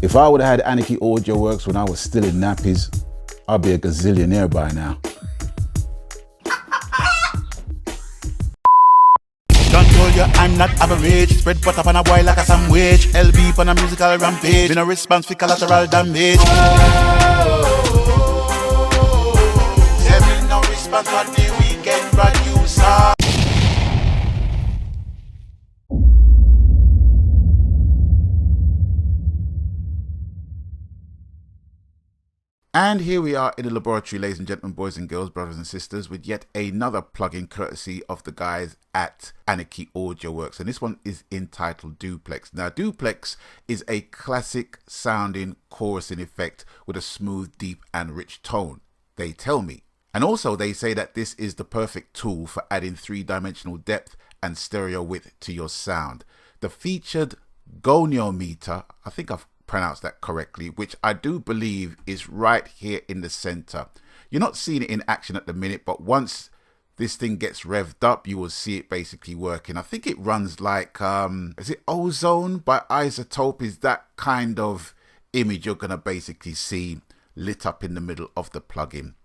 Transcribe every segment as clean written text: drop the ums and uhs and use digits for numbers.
If I would have had Anarchy Audioworx when I was still in nappies, I'd be a gazillionaire by now. Told you I'm not average. Spread butter on a boy like a sandwich. LB on a musical rampage. Been a response for collateral damage. Seven no response on the weekend producer. And here we are in the laboratory, ladies and gentlemen, boys and girls, brothers and sisters, with yet another plugin courtesy of the guys at Anarchy Audioworx. And this one is entitled Duplex. Now, Duplex is a classic sounding chorusing effect with a smooth, deep and rich tone, they tell me. And also they say that this is the perfect tool for adding three-dimensional depth and stereo width to your sound. The featured goniometer, I think I've pronounced that correctly, which I do believe is right here in the center. You're not seeing it in action at the minute, but once this thing gets revved up, you will see it basically working. I think it runs like, is it Ozone by Isotope? Is that kind of image you're going to basically see lit up in the middle of the plugin.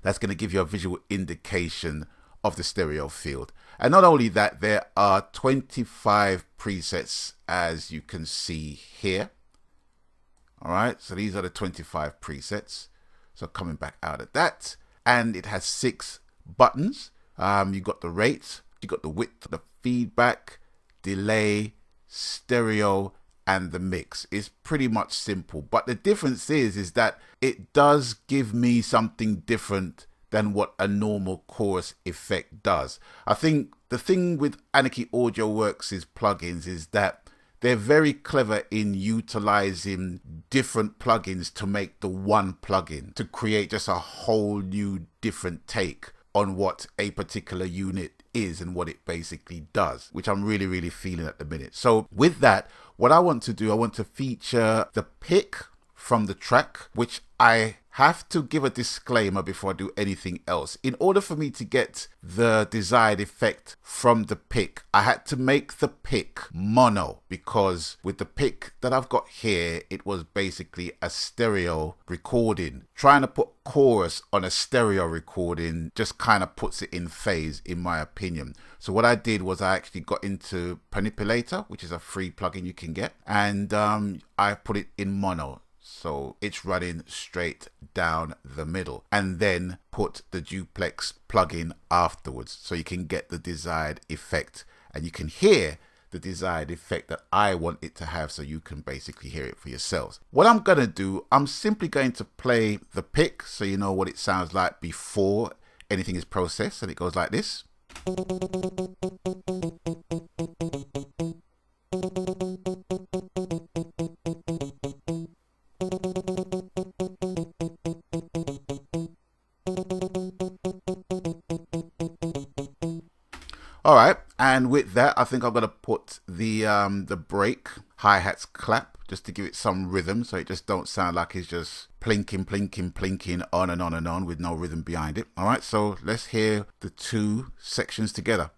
That's going to give you a visual indication of the stereo field. And not only that, there are 25 presets, as you can see here. All right, so these are the 25 presets. So coming back out of that, and it has 6 buttons. You got the rate, you got the width, the feedback, delay, stereo, and the mix. It's pretty much simple, but the difference is that it does give me something different than what a normal chorus effect does. I think the thing with Anarchy Audioworx's plugins is that they're very clever in utilizing different plugins to make the one plugin, to create just a whole new different take on what a particular unit is and what it basically does, which I'm really feeling at the minute. So with that, what I want to do, I want to feature the pick from the track, which I have to give a disclaimer before I do anything else. In order for me to get the desired effect from the pick, I had to make the pick mono, because with the pick that I've got here, it was basically a stereo recording. Trying to put chorus on a stereo recording just kind of puts it in phase, in my opinion. So what I did was I actually got into Manipulator, which is a free plugin you can get, and I put it in mono. So it's running straight down the middle, and then put the Duplex plugin afterwards, so you can get the desired effect and you can hear the desired effect that I want it to have, so you can basically hear it for yourselves. What I'm going to do, I'm simply going to play the pick so you know what it sounds like before anything is processed, and it goes like this. All right, and with that, I think I'm gonna put the break hi-hats clap just to give it some rhythm, so it just don't sound like it's just plinking on and on and on with no rhythm behind it. All right, so let's hear the two sections together.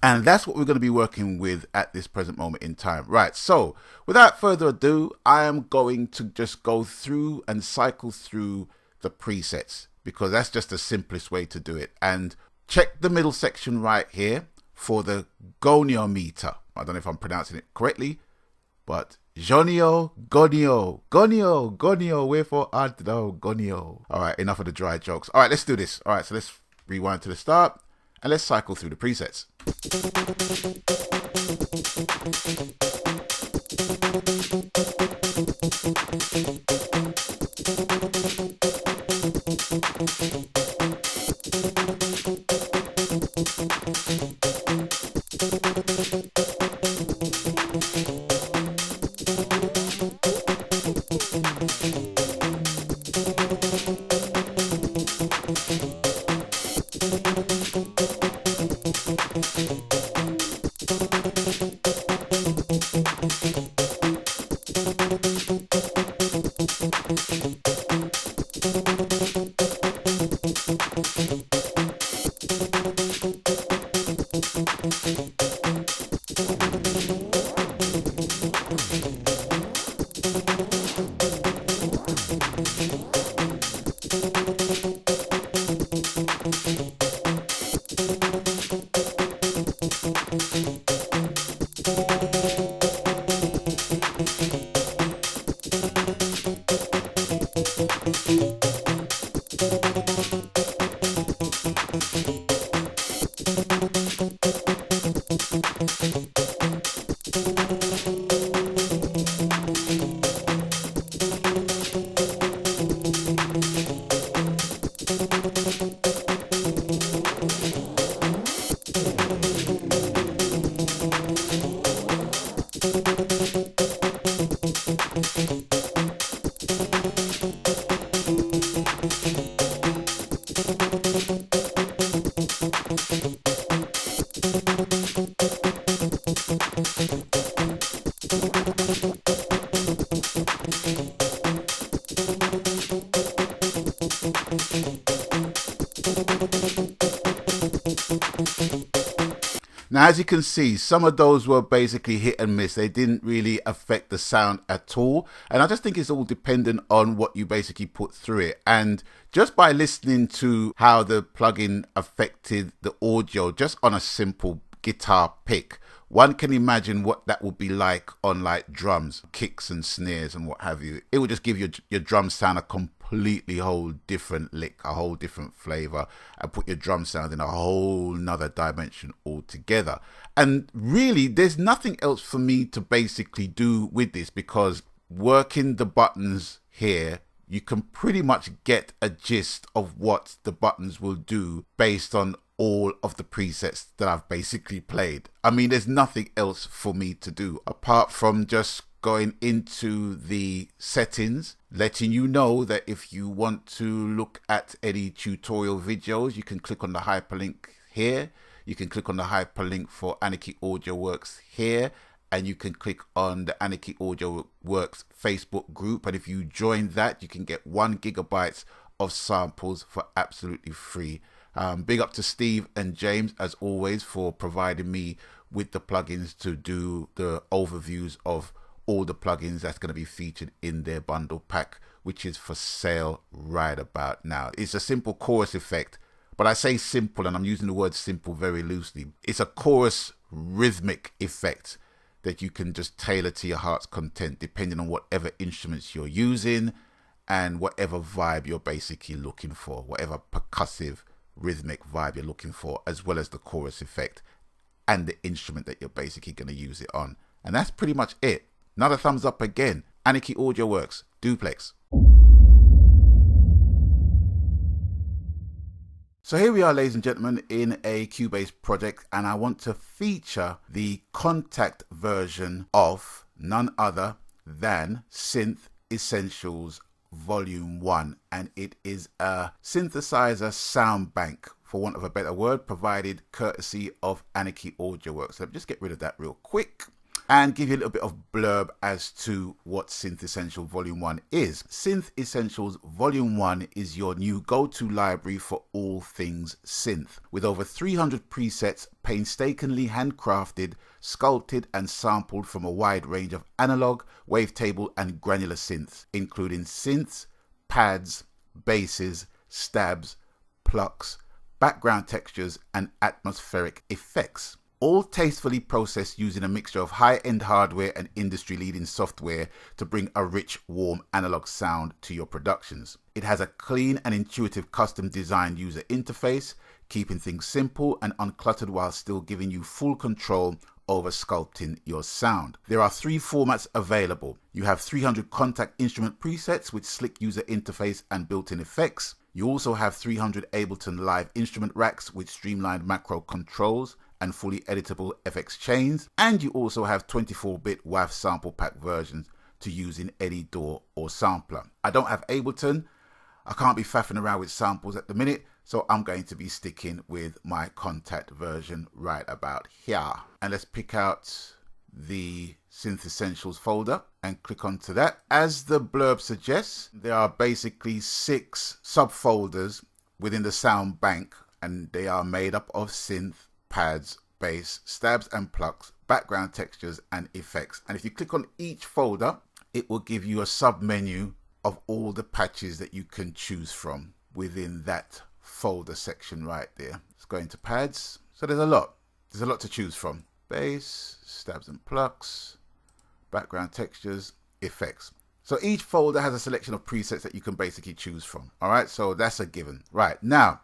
And that's what we're going to be working with at this present moment in time. Right, so without further ado, I am going to just go through and cycle through the presets, because that's just the simplest way to do it. And check the middle section right here for the goniometer. I don't know if I'm pronouncing it correctly, but gonio, wherefore art thou gonio. All right, enough of the dry jokes. All right, let's do this. All right, so let's rewind to the start and let's cycle through the presets. Now, as you can see, some of those were basically hit and miss. They didn't really affect the sound at all. And I just think it's all dependent on what you basically put through it. And just by listening to how the plugin affected the audio, just on a simple guitar pick, one can imagine what that would be like on like drums, kicks and snares and what have you. It would just give your drum sound a completely whole different lick, a whole different flavor, and put your drum sound in a whole nother dimension altogether. And really, there's nothing else for me to basically do with this, because working the buttons here, you can pretty much get a gist of what the buttons will do based on all of the presets that I've basically played. I mean, there's nothing else for me to do apart from just going into the settings, letting you know that if you want to look at any tutorial videos, you can click on the hyperlink here. You can click on the hyperlink for Anarchy Audioworx here, and you can click on the Anarchy Audioworx Facebook group. And if you join that, you can get 1 GB of samples for absolutely free. Big up to Steve and James, as always, for providing me with the plugins to do the overviews of all the plugins that's going to be featured in their bundle pack, which is for sale right about now. It's a simple chorus effect, but I say simple, and I'm using the word simple very loosely. It's a chorus rhythmic effect that you can just tailor to your heart's content, depending on whatever instruments you're using and whatever vibe you're basically looking for, whatever percussive rhythmic vibe you're looking for, as well as the chorus effect and the instrument that you're basically going to use it on. And that's pretty much it. Another thumbs up again. Anarchy Audioworx, Duplex. So here we are, ladies and gentlemen, in a Cubase project, and I want to feature the Contact version of none other than Synth Essentials Volume 1, and it is a synthesizer sound bank, for want of a better word, provided courtesy of Anarchy Audioworx. So let me just get rid of that real quick and give you a little bit of blurb as to what Synth Essentials Volume 1 is. Synth Essentials Volume 1 is your new go-to library for all things synth, with over 300 presets painstakingly handcrafted, sculpted and sampled from a wide range of analog, wavetable and granular synths, including synths, pads, basses, stabs, plucks, background textures and atmospheric effects. All tastefully processed using a mixture of high-end hardware and industry-leading software to bring a rich, warm analog sound to your productions. It has a clean and intuitive custom-designed user interface, keeping things simple and uncluttered while still giving you full control over sculpting your sound. There are 3 formats available. You have 300 Contact instrument presets with slick user interface and built-in effects. You also have 300 Ableton Live instrument racks with streamlined macro controls and fully editable FX chains, and you also have 24-bit WAV sample pack versions to use in any DAW or sampler. I don't have Ableton. I can't be faffing around with samples at the minute, so I'm going to be sticking with my Contact version right about here. And let's pick out the Synth Essentials folder and click onto that. As the blurb suggests, there are basically 6 subfolders within the sound bank, and they are made up of synth, pads, bass, stabs and plucks, background textures and effects. And if you click on each folder, it will give you a sub menu of all the patches that you can choose from within that folder section right there. Let's go into pads. So there's a lot to choose from. Bass, stabs and plucks, background textures, effects. So each folder has a selection of presets that you can basically choose from. All right, so that's a given. Right, now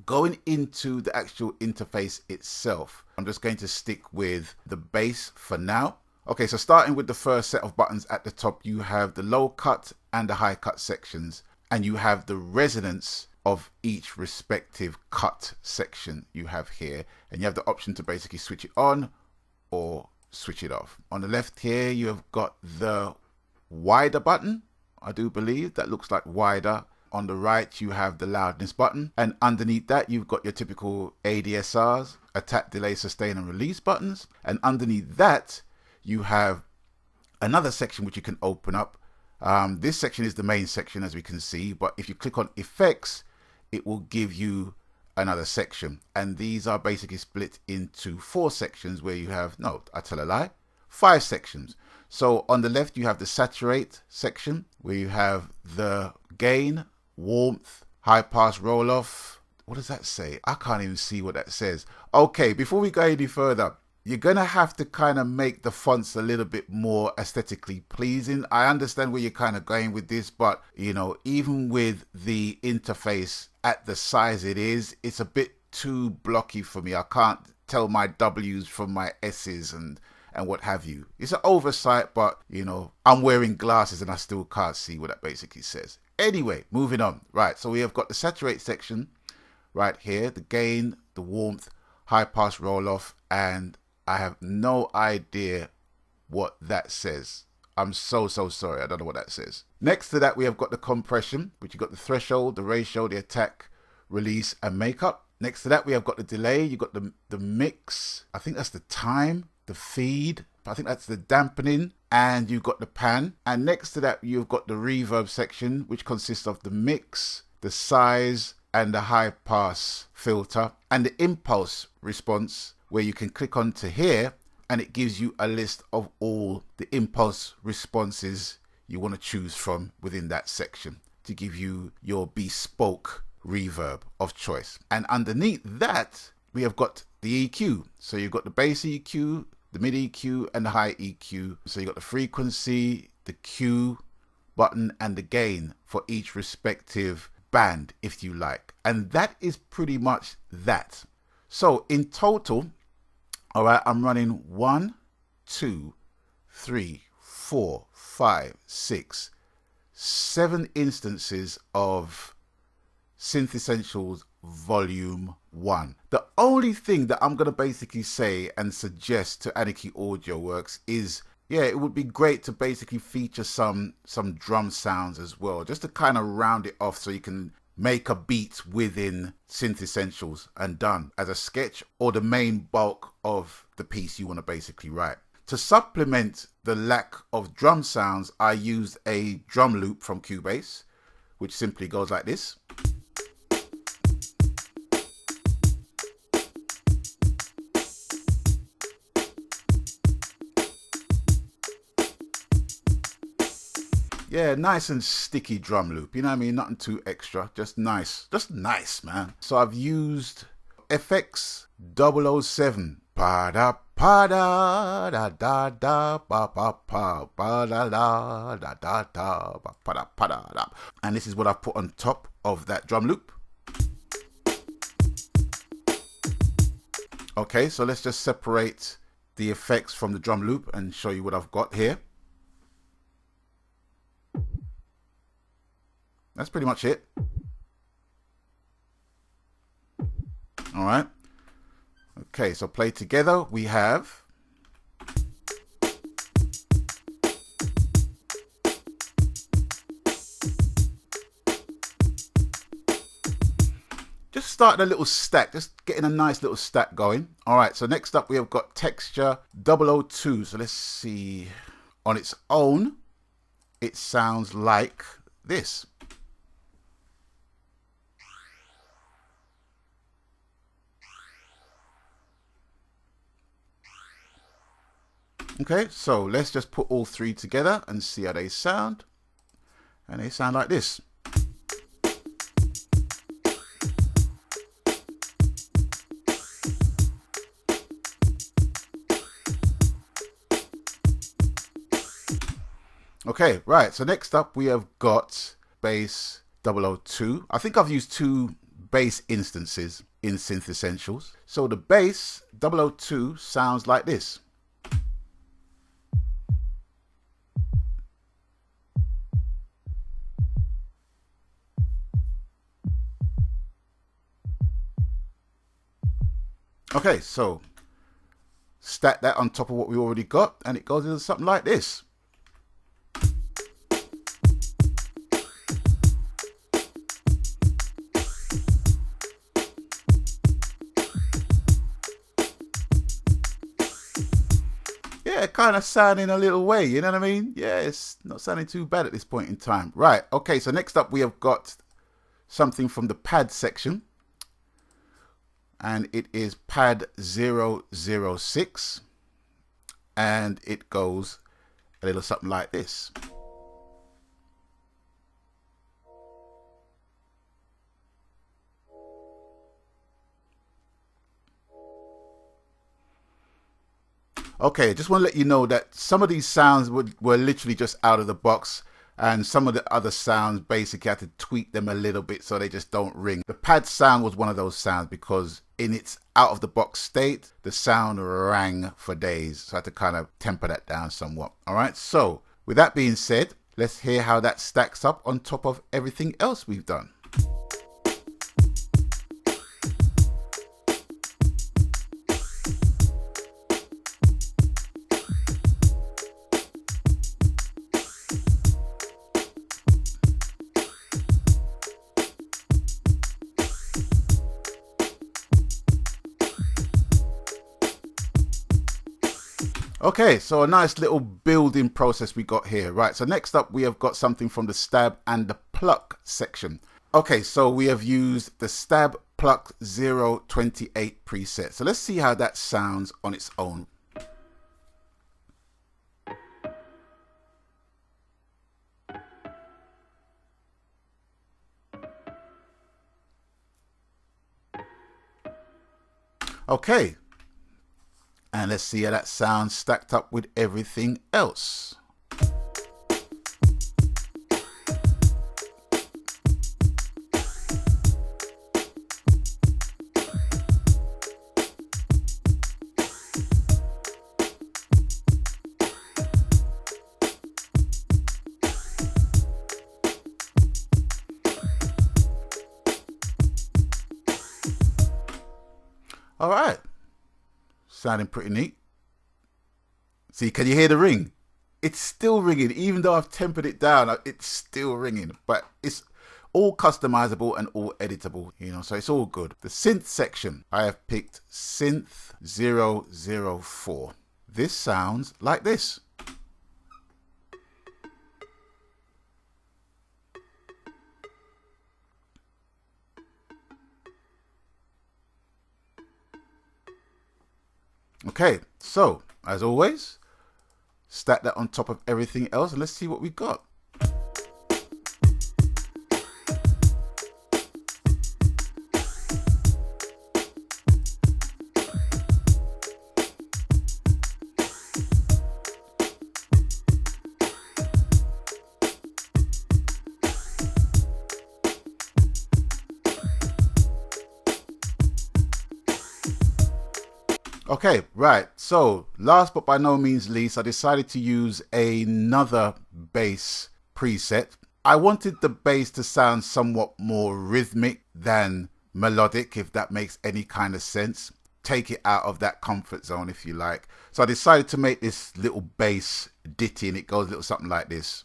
going into the actual interface itself, I'm just going to stick with the bass for now. Okay, so starting with the first set of buttons at the top, you have the low cut and the high cut sections, and you have the resonance of each respective cut section you have here, and you have the option to basically switch it on or switch it off. On the left here, you have got the wider button, I do believe, that looks like wider. On the right, you have the loudness button, and underneath that, you've got your typical ADSRs, attack, delay, sustain, and release buttons, and underneath that, you have another section which you can open up. This section is the main section, as we can see, but if you click on effects, it will give you another section, and these are basically split into 4 sections where you have, no, I tell a lie, 5 sections. So on the left, you have the Saturate section where you have the gain, warmth, high pass, roll off. What does that say? I can't even see what that says. Okay, before we go any further, you're going to have to kind of make the fonts a little bit more aesthetically pleasing. I understand where you're kind of going with this, but, you know, even with the interface at the size it is, it's a bit too blocky for me. I can't tell my W's from my S's and what have you. It's an oversight, but, you know, I'm wearing glasses and I still can't see what that basically says. Anyway, moving on. Right, so we have got the Saturate section right here, the gain, the warmth, high pass, roll off, and I have no idea what that says. I'm so sorry. I don't know what that says. Next to that, we have got the compression, which you got the threshold, the ratio, the attack, release, and makeup. Next to that, we have got the delay. You got the mix. I think that's the time, the feed. I think that's the dampening, and you've got the pan. And next to that, you've got the reverb section, which consists of the mix, the size, and the high pass filter, and the impulse response, where you can click onto here and it gives you a list of all the impulse responses you want to choose from within that section to give you your bespoke reverb of choice. And underneath that, we have got the EQ. So you've got the bass EQ, the mid EQ, and the high EQ. So you've got the frequency, the Q button, and the gain for each respective band, if you like. And that is pretty much that. So in total, all right, I'm running 1, 2, 3, 4, 5, 6, 7 instances of Synth Essentials Volume 1. The only thing that I'm going to basically say and suggest to Anarchy Audioworx is, yeah, it would be great to basically feature some drum sounds as well, just to kind of round it off so you can make a beat within Synth Essentials and done as a sketch or the main bulk of the piece you want to basically write. To supplement the lack of drum sounds, I used a drum loop from Cubase, which simply goes like this. Yeah, nice and sticky drum loop. You know what I mean? Nothing too extra. Just nice. Just nice, man. So I've used FX 007. Pa da pa da da da da pa pa pa pa da da da da da pa da pa da da. And this is what I've put on top of that drum loop. Okay, so let's just separate the effects from the drum loop and show you what I've got here. That's pretty much it. All right. Okay, so play together. We have. Just starting a little stack, just getting a nice little stack going. All right, so next up we have got texture 002. So let's see. On its own, it sounds like this. Okay, so let's just put all 3 together and see how they sound. And they sound like this. Okay, right, so next up we have got bass 002. I think I've used 2 bass instances in Synth Essentials. So the bass 002 sounds like this. Okay, so stack that on top of what we already got, and it goes into something like this. Yeah, kind of sounding a little way, you know what I mean? Yeah, it's not sounding too bad at this point in time. Right, okay, so next up we have got something from the pad section. And it is pad 006. And it goes a little something like this. Okay, just want to let you know that some of these sounds were literally just out of the box, and some of the other sounds basically had to tweak them a little bit so they just don't ring. The pad sound was one of those sounds because in its out of the box state, the sound rang for days. So I had to kind of temper that down somewhat. All right, so with that being said, let's hear how that stacks up on top of everything else we've done. Okay, so a nice little building process we got here. Right, so next up we have got something from the Stab and the Pluck section. Okay, so we have used the Stab Pluck 028 preset. So let's see how that sounds on its own. Okay. And let's see how that sounds stacked up with everything else. All right. Sounding pretty neat. See, can you hear the ring? It's still ringing, even though I've tempered it down, it's still ringing. But it's all customizable and all editable, you know, so it's all good. The synth section, I have picked Synth 004. This sounds like this. Okay, so as always, stack that on top of everything else and let's see what we got. Okay, right, so last but by no means least, I decided to use another bass preset. I wanted the bass to sound somewhat more rhythmic than melodic, if that makes any kind of sense. Take it out of that comfort zone, if you like. So I decided to make this little bass ditty, and it goes a little something like this.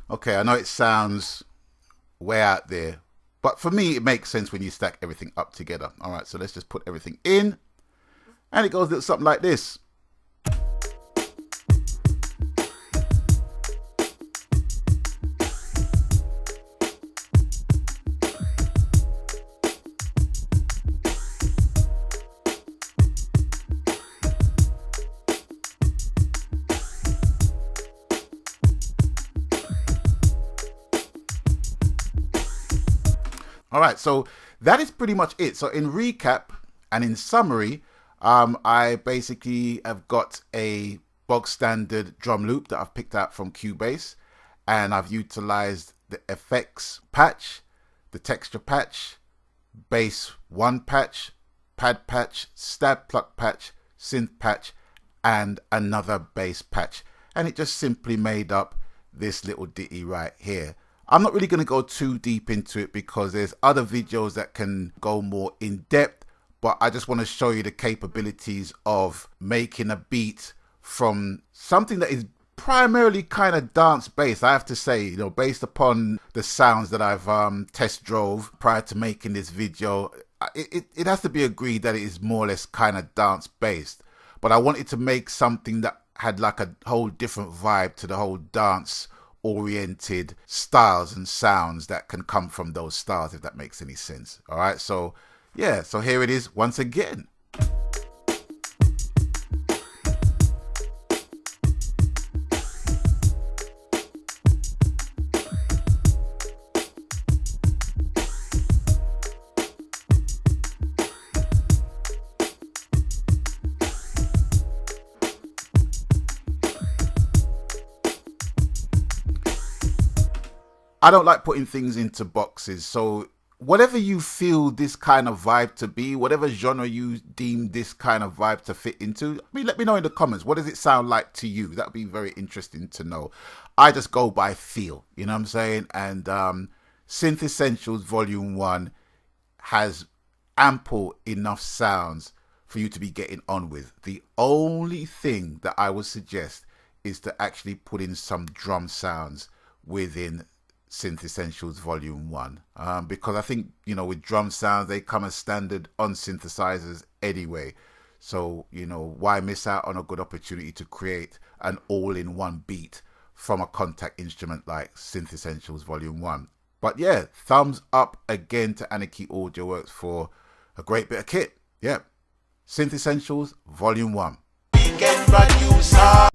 Okay, I know it sounds way out there, but for me it makes sense when you stack everything up together. All right, so let's just put everything in, and it goes a little something like this. All right, so that is pretty much it. So in recap and in summary, I basically have got a bog standard drum loop that I've picked out from Cubase, and I've utilized the effects patch, the texture patch, bass 1 patch, pad patch, stab pluck patch, synth patch, and another bass patch, and it just simply made up this little ditty right here. I'm not really going to go too deep into it because there's other videos that can go more in depth, but I just want to show you the capabilities of making a beat from something that is primarily kind of dance based. I have to say, you know, based upon the sounds that I've test drove prior to making this video, it has to be agreed that it is more or less kind of dance based, but I wanted to make something that had like a whole different vibe to the whole dance oriented styles and sounds that can come from those styles, if that makes any sense. All right, so yeah, so here it is once again. I don't like putting things into boxes, so whatever you feel this kind of vibe to be, whatever genre you deem this kind of vibe to fit into, I mean, let me know in the comments. What does it sound like to you? That'd be very interesting to know. I just go by feel, you know what I'm saying? And Synth Essentials Volume 1 has ample enough sounds for you to be getting on with. The only thing that I would suggest is to actually put in some drum sounds within Synth Essentials Volume 1, because I think, you know, with drum sounds, they come as standard on synthesizers anyway. So, you know, why miss out on a good opportunity to create an all-in-one beat from a contact instrument like Synth Essentials Volume 1? But yeah, thumbs up again to Anarchy Audioworx for a great bit of kit. Yeah, Synth Essentials Volume 1. Weekend producer.